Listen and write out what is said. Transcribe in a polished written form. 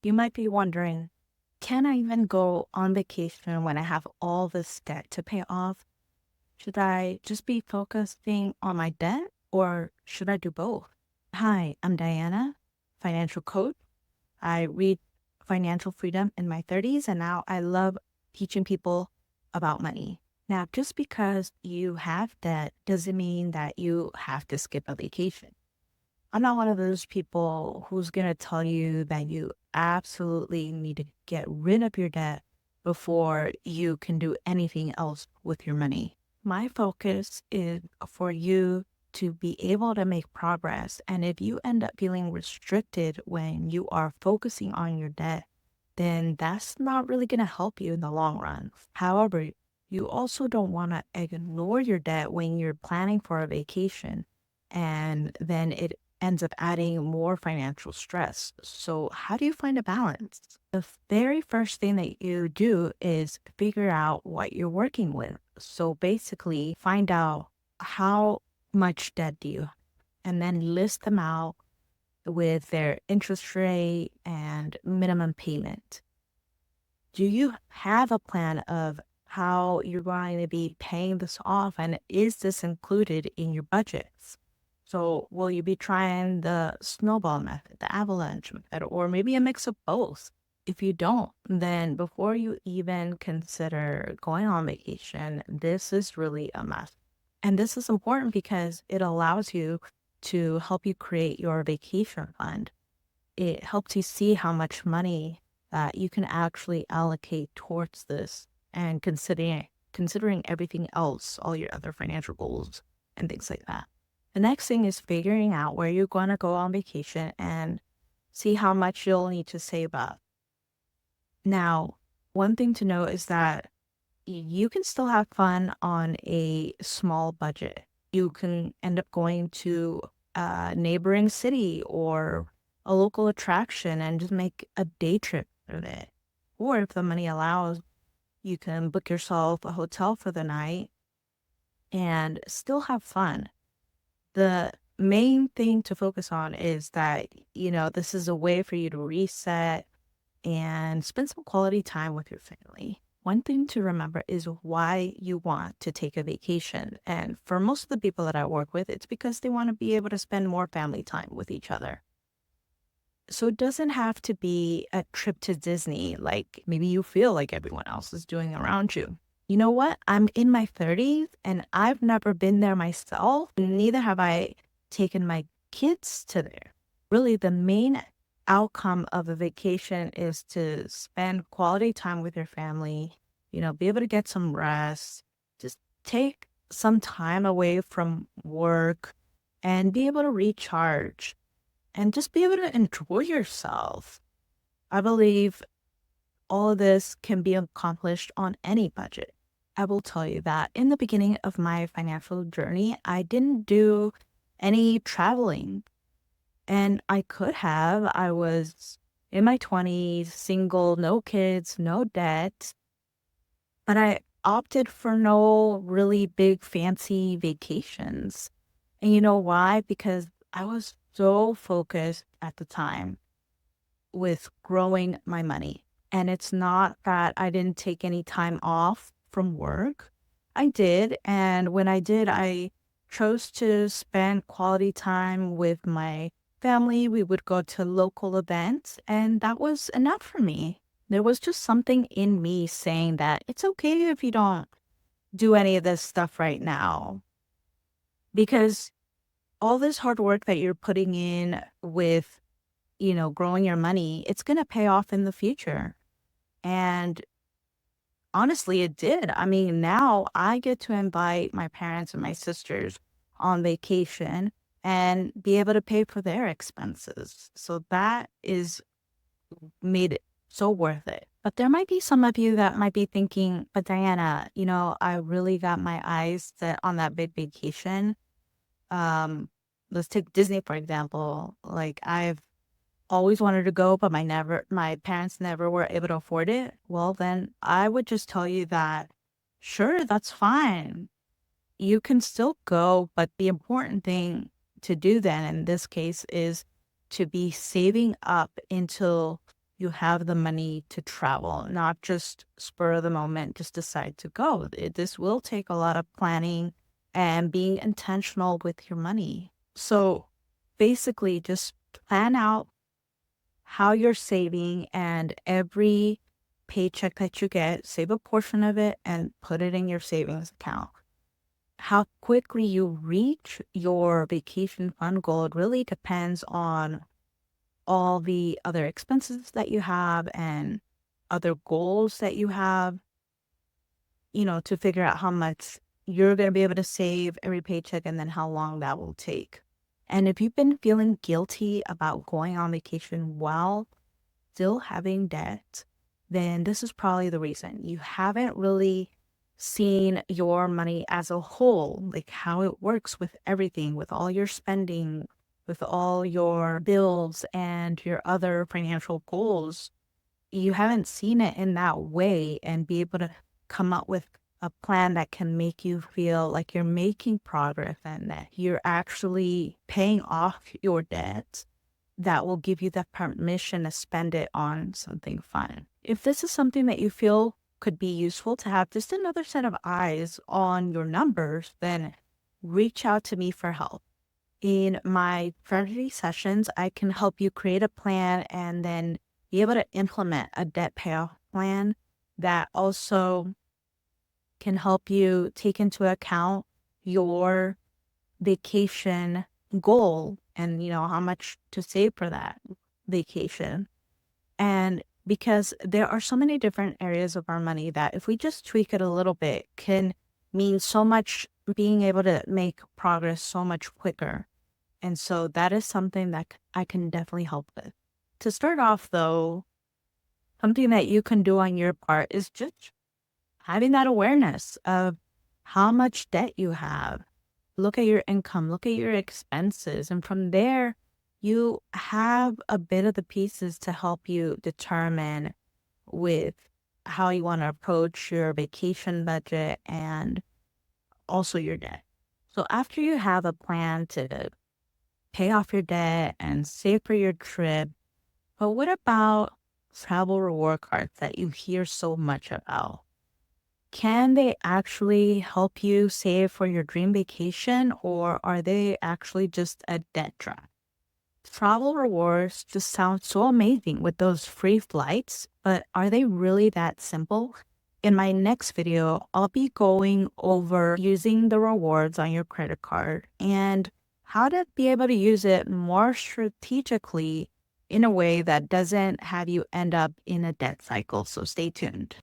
You might be wondering, can I even go on vacation when I have all this debt to pay off? Should I just be focusing on my debt or should I do both? Hi, I'm Diana, financial coach. I read Financial Freedom in my 30s, and now I love teaching people about money. Now, just because you have debt doesn't mean that you have to skip a vacation. I'm not one of those people who's going to tell you that you absolutely need to get rid of your debt before you can do anything else with your money. My focus is for you to be able to make progress. And if you end up feeling restricted when you are focusing on your debt, then that's not really going to help you in the long run. However, you also don't want to ignore your debt when you're planning for a vacation. And then it ends up adding more financial stress. So, how do you find a balance? The very first thing that you do is figure out what you're working with. So, basically, find out how much debt do you have, and then list them out with their interest rate and minimum payment. Do you have a plan of how you're going to be paying this off? And is this included in your budgets? So, will you be trying the snowball method, the avalanche method, or maybe a mix of both? If you don't, then before you even consider going on vacation, this is really a mess. And this is important because it allows you to help you create your vacation fund. It helps you see how much money that you can actually allocate towards this and considering everything else, all your other financial goals and things like that. The next thing is figuring out where you're going to go on vacation and see how much you'll need to save up. Now, one thing to note is that you can still have fun on a small budget. You can end up going to a neighboring city or a local attraction and just make a day trip of it. Or if the money allows, you can book yourself a hotel for the night and still have fun. The main thing to focus on is that, this is a way for you to reset and spend some quality time with your family. One thing to remember is why you want to take a vacation. And for most of the people that I work with, it's because they want to be able to spend more family time with each other. So it doesn't have to be a trip to Disney like maybe you feel like everyone else is doing around you. You know what? I'm in my 30s and I've never been there myself. Neither have I taken my kids to there. Really, the main outcome of a vacation is to spend quality time with your family, be able to get some rest, just take some time away from work and be able to recharge and just be able to enjoy yourself. I believe all of this can be accomplished on any budget. I will tell you that in the beginning of my financial journey, I didn't do any traveling, and I could have. I was in my 20s, single, no kids, no debt, but I opted for no really big fancy vacations. And you know why? Because I was so focused at the time with growing my money. And it's not that I didn't take any time off from work. I did. And when I did, I chose to spend quality time with my family. We would go to local events, and that was enough for me. There was just something in me saying that it's okay if you don't do any of this stuff right now, because all this hard work that you're putting in with, growing your money, it's going to pay off in the future. And honestly, it did. I mean, now I get to invite my parents and my sisters on vacation and be able to pay for their expenses. So that is made it so worth it. But there might be some of you that might be thinking, but Diana, I really got my eyes set on that big vacation. Um, let's take Disney, for example. Like I've always wanted to go, but my parents never were able to afford it. Well, then I would just tell you that, sure, that's fine. You can still go, but the important thing to do then in this case is to be saving up until you have the money to travel, not just spur of the moment, just decide to go. This will take a lot of planning and being intentional with your money. So basically, just plan out how you're saving, and every paycheck that you get, save a portion of it and put it in your savings account. How quickly you reach your vacation fund goal, it really depends on all the other expenses that you have and other goals that you have, to figure out how much you're going to be able to save every paycheck and then how long that will take. And if you've been feeling guilty about going on vacation while still having debt, then this is probably the reason. You haven't really seen your money as a whole, like how it works with everything, with all your spending, with all your bills and your other financial goals. You haven't seen it in that way and be able to come up with a plan that can make you feel like you're making progress and that you're actually paying off your debt, that will give you the permission to spend it on something fun. If this is something that you feel could be useful to have just another set of eyes on your numbers, then reach out to me for help. In my strategy sessions, I can help you create a plan and then be able to implement a debt payoff plan that also can help you take into account your vacation goal and how much to save for that vacation. And because there are so many different areas of our money that if we just tweak it a little bit can mean so much, being able to make progress so much quicker. And so that is something that I can definitely help with. To start off though, something that you can do on your part is just having that awareness of how much debt you have. Look at your income, look at your expenses. And from there, you have a bit of the pieces to help you determine with how you want to approach your vacation budget and also your debt. So after you have a plan to pay off your debt and save for your trip, but what about travel reward cards that you hear so much about? Can they actually help you save for your dream vacation, or are they actually just a debt trap? Travel rewards just sound so amazing with those free flights, but are they really that simple? In my next video, I'll be going over using the rewards on your credit card and how to be able to use it more strategically in a way that doesn't have you end up in a debt cycle. So stay tuned.